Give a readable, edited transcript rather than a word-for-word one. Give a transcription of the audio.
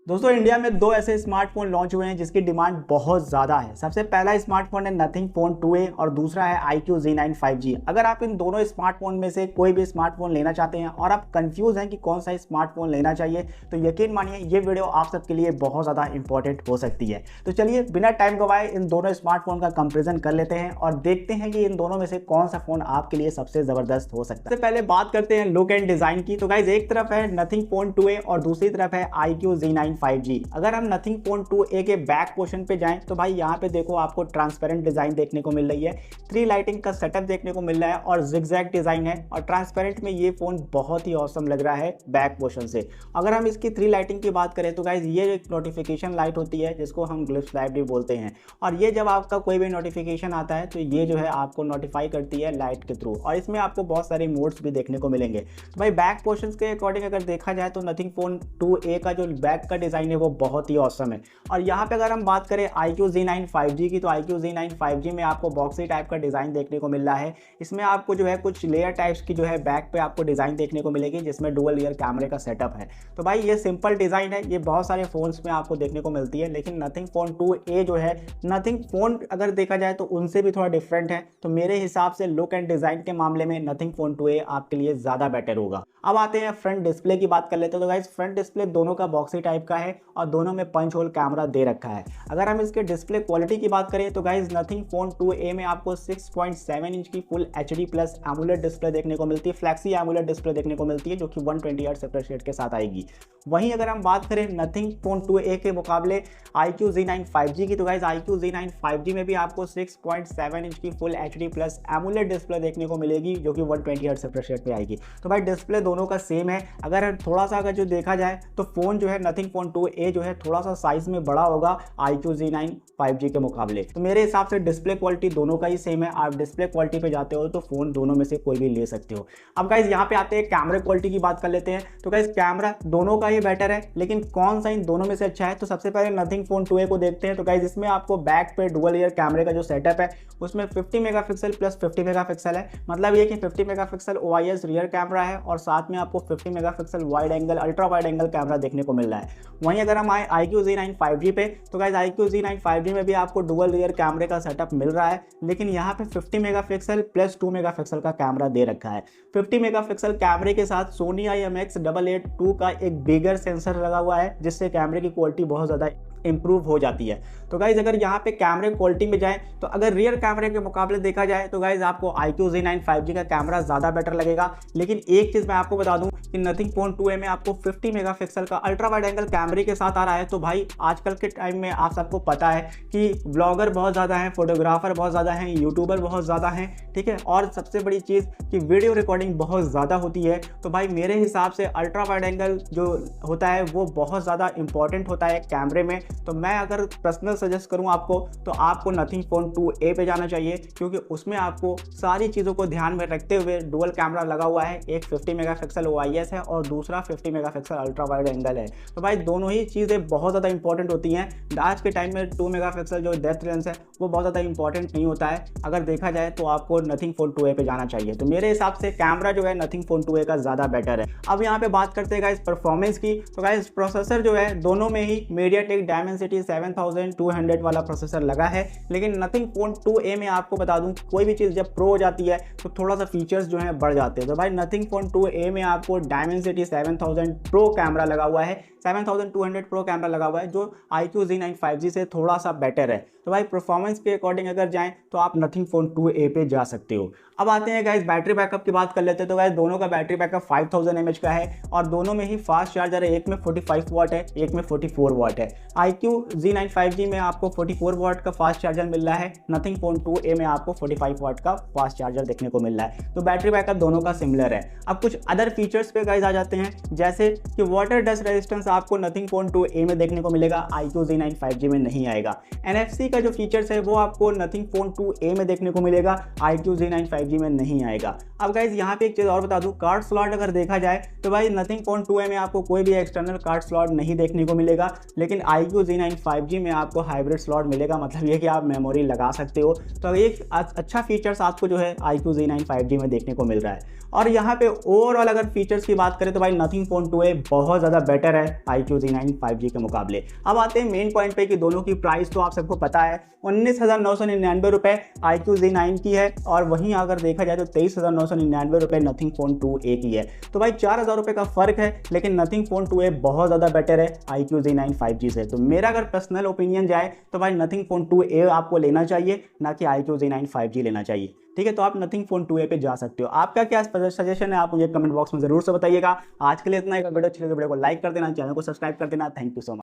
दोस्तों इंडिया में दो ऐसे स्मार्टफोन लॉन्च हुए हैं जिसकी डिमांड बहुत ज़्यादा है। सबसे पहला स्मार्टफोन है नथिंग फोन 2A और दूसरा है iQOO Z9 5G। अगर आप इन दोनों स्मार्टफोन में से कोई भी स्मार्टफोन लेना चाहते हैं और आप कंफ्यूज हैं कि कौन सा स्मार्टफोन लेना चाहिए, तो यकीन मानिए ये वीडियो आप सबके लिए बहुत ज़्यादा इंपॉर्टेंट हो सकती है। तो चलिए बिना टाइम गवाए इन दोनों स्मार्टफोन का कंपेरिजन कर लेते हैं और देखते हैं कि इन दोनों में से कौन सा फोन आपके लिए सबसे ज़बरदस्त हो सकता है। सबसे पहले बात करते हैं लुक एंड डिज़ाइन की। तो गाइज एक तरफ है नथिंग फोन 2A और दूसरी तरफ है iQOO Z9 5G। अगर हम नथिंग फोन 2A के बैक पोर्शन पे जाएं तो भाई यहाँ पे देखो आपको ट्रांसपेरेंट डिजाइन देखने को मिल रही है, 3 लाइटिंग का सेटअप देखने को मिल रहा है और जिगजैग डिजाइन है और ट्रांसपेरेंट में ये फोन बहुत ही ऑसम लग रहा है बैक पोर्शन से। अगर हम इसकी 3 लाइटिंग की बात करें तो गाइज ये एक नोटिफिकेशन लाइट होती है जिसको हम ग्लिप्स लाइट भी बोलते हैं, और ये जब आपका कोई भी नोटिफिकेशन आता है तो ये जो है आपको नोटिफाई करती है लाइट के थ्रू, और इसमें आपको बहुत सारे मोड्स भी देखने को मिलेंगे। तो भाई बैक पोर्शन के अकॉर्डिंग अगर देखा जाए तो नथिंग फोन 2A का जो बैक का डिजाइन है वो बहुत ही ऑसम है। और यहाँ पे अगर हम बात करें iQOO Z9 5G की, तो iQOO Z9 5G में आपको बॉक्सी टाइप का डिजाइन देखने को मिल रहा है। इसमें आपको जो है कुछ लेयर टाइप्स की जो है बैक पे आपको डिजाइन देखने को मिलेगी जिसमें डुअल रियर कैमरे का सेटअप है। तो भाई ये सिंपल डिजाइन है, ये बहुत सारे फोन्स में आपको देखने को मिलती है, लेकिन नथिंग फोन 2A जो है नथिंग फोन अगर देखा जाए तो उनसे भी थोड़ा डिफरेंट है। तो मेरे हिसाब से लुक एंड डिजाइन के मामले में नथिंग फोन 2A आपके लिए ज्यादा बेटर होगा। अब आते हैं फ्रंट डिस्प्ले की बात कर लेते हैं। तो गाइस फ्रंट डिस्प्ले दोनों का बॉक्सी टाइप का है और दोनों में पंच होल कैमरा दे रखा है। अगर हम इसके डिस्प्ले क्वालिटी की बात करें तो गाइस नथिंग फोन 2A में आपको 6.7 इंच की full HD plus AMOLED display देखने को मिलती है, फ्लैक्सी एमुलेट डिस्प्ले देखने को मिलती है जो कि 120 हर्ट्ज रिफ्रेश रेट के साथ आएगी। वहीं अगर हम बात करें नथिंग फोन 2A के मुकाबले iQOO Z9 5G की, तो गाइस iQOO Z9 5G में भी आपको 6.7 इंच की full HD plus AMOLED display देखने को मिलेगी जो कि 120 हर्ट्ज रिफ्रेश रेट पे आएगी। तो भाई डिस्प्ले दोनों का सेम है। अगर थोड़ा सा अगर जो देखा जाए तो फोन जो है नथिंग फोन 2A जो है थोड़ा सा साइज में बड़ा होगा iQOO Z9 5G के मुकाबले। तो मेरे हिसाब से डिस्प्ले क्वालिटी दोनों का ही सेम है। आप डिस्प्ले क्वालिटी पे जाते हो तो फोन दोनों में से कोई भी ले सकते हो। अब गाइस यहाँ पे आते हैं कैमरा क्वालिटी की बात कर लेते हैं। तो गाइस कैमरा दोनों का ही बेटर है, लेकिन कौन सा इन दोनों में से अच्छा है, तो सबसे पहले नथिंग फोन 2A को देखते हैं। तो गाइस इसमें आपको बैक पे डुअल रियर कैमरे का जो सेटअप है उसमें 50 मेगापिक्सल प्लस 50 मेगापिक्सल है। मतलब ये कि 50 मेगापिक्सल OIS रियर कैमरा है और साथ में आपको 50 megapixel wide angle ultra wide angle camera देखने को मिल रहा है। वहीं अगर हम आए iQOO Z9 5G पे तो गाइस iQOO Z9 5G में भी आपको डुअल रियर कैमरे का सेटअप मिल रहा है, लेकिन यहाँ पे 50 मेगापिक्सल प्लस 2 मेगापिक्सल का कैमरा दे रखा है। 50 मेगापिक्सल कैमरे के साथ Sony IMX882 का एक बिगर सेंसर लगा हुआ है जिससे कैमरे की क्वालिटी बहुत ज़्यादा इंप्रूव हो जाती है। तो गाइज अगर यहाँ पे कैमरे क्वालिटी में जाए तो अगर रियर कैमरे के मुकाबले देखा जाए तो गाइज आपको iQOO Z9 5G का कैमरा ज़्यादा बेटर लगेगा। लेकिन एक चीज़ मैं आपको बता दूं कि नथिंग फोन 2A में आपको 50 मेगापिक्सल का अल्ट्रा वाइड एंगल कैमरे के साथ आ रहा है। तो भाई आजकल के टाइम में आप सबको पता है कि ब्लॉगर बहुत ज़्यादा हैं, फोटोग्राफर बहुत ज़्यादा हैं, यूट्यूबर बहुत ज़्यादा हैं, ठीक है, और सबसे बड़ी चीज़ कि वीडियो रिकॉर्डिंग बहुत ज़्यादा होती है। तो भाई मेरे हिसाब से अल्ट्रा वाइड एंगल जो होता है वो बहुत ज़्यादा इंपॉर्टेंट होता है कैमरे में। तो मैं अगर पर्सनल सजेस्ट करूं आपको तो आपको नथिंग फोन 2A पे जाना चाहिए, क्योंकि उसमें आपको सारी चीज़ों को ध्यान में रखते हुए डुअल कैमरा लगा हुआ है। एक 50 मेगापिक्सल OIS है और दूसरा 50 मेगापिक्सल अल्ट्रा वाइड एंगल है। तो भाई दोनों ही चीज़ें बहुत ज़्यादा इंपॉर्टेंट होती हैं। आज के टाइम में 2 मेगापिक्सल जो डेप्थ लेंस है वो बहुत ज़्यादा इंपॉर्टेंट नहीं होता है। अगर देखा जाए तो आपको नथिंग फोन 2A पे जाना चाहिए। तो मेरे हिसाब से कैमरा जो है नथिंग फोन 2A का ज़्यादा बेटर है। अब यहाँ पे बात करते हैं गाइस परफॉर्मेंस की। तो गाइस प्रोसेसर जो है दोनों में ही मीडियाटेक डायमेंसिटी 7200 वाला प्रोसेसर लगा है, लेकिन नथिंग फोन 2A में आपको बता दूं कोई भी चीज़ जब प्रो हो जाती है तो थोड़ा सा फीचर्स जो है बढ़ जाते हैं। तो भाई नथिंग फोन 2A में आपको डायमेंसिटी 7000 प्रो कैमरा लगा हुआ है, 7200 प्रो कैमरा लगा हुआ है जो iQOO Z9 5G से थोड़ा सा बेटर है। तो भाई परफॉर्मेंस के अकॉर्डिंग अगर जाएं तो आप नथिंग फोन 2A पे जा सकते हो। अब आते हैं गाइस बैटरी बैकअप की बात कर लेते हैं। तो गाइस दोनों का बैटरी बैकअप 5000 mAh का है और दोनों में ही फास्ट चार्जर है। एक में 45 वाट है, एक में 44 वाट है। iQOO Z9 5G में आपको 44 वाट का फास्ट चार्जर मिल रहा है, नथिंग फोन 2A में आपको 45 वाट का फास्ट चार्जर देखने को मिल रहा है। तो बैटरी बैकअप दोनों का सिमिलर है। अब कुछ अदर फीचर्स पे गाइस आ जाते हैं, जैसे कि वाटर डस्ट रेजिस्टेंस आपको नथिंग फोन 2A में देखने को मिलेगा, iQOO Z9 5G में नहीं आएगा। NFC का जो फीचर्स है वो आपको नथिंग फोन 2A में देखने को मिलेगा, iQOO Z9 5G में नहीं आएगा। अब गाइज यहाँ पे एक चीज़ और बता दूं, कार्ड स्लॉट अगर देखा जाए तो भाई नथिंग फोन 2A में आपको कोई भी एक्सटर्नल कार्ड स्लॉट नहीं देखने को मिलेगा, लेकिन iQOO iQOO Z9 5G में आपको हाइब्रिड स्लॉट मिलेगा, मतलब ये कि आप मेमोरी लगा सकते हो। तो एक अच्छा फीचर्स आपको जो है iQOO Z9 5G में देखने को मिल रहा है। और यहाँ पे ओवरऑल अगर फीचर्स की बात करें तो भाई Nothing Phone 2a बहुत ज़्यादा बेटर है iQOO Z9 5G के मुकाबले। अब आते हैं मेन पॉइंट पे कि दोनों की प्राइस तो आप सबको पता है, 19,999 रुपये iQOO Z9 की है, और वहीं अगर देखा जाए तो 23,999 रुपये Nothing Phone 2a की है। तो भाई 4,000 रुपये का फ़र्क है, लेकिन Nothing Phone 2a बहुत ज़्यादा बेटर है iQOO Z9 5G से। तो मेरा अगर पर्सनल ओपिनियन जाए तो भाई Nothing Phone 2a आपको लेना चाहिए, ना कि iQOO Z9 5G लेना चाहिए। ठीक है, तो आप Nothing Phone 2a पे जा सकते हो। आपका क्या सजेशन है आप मुझे कमेंट बॉक्स में जरूर से बताइएगा। आज के लिए इतना ही। वीडियो अच्छी लगे वीडियो को लाइक कर देना, चैनल को सब्सक्राइब कर देना। Thank you so much.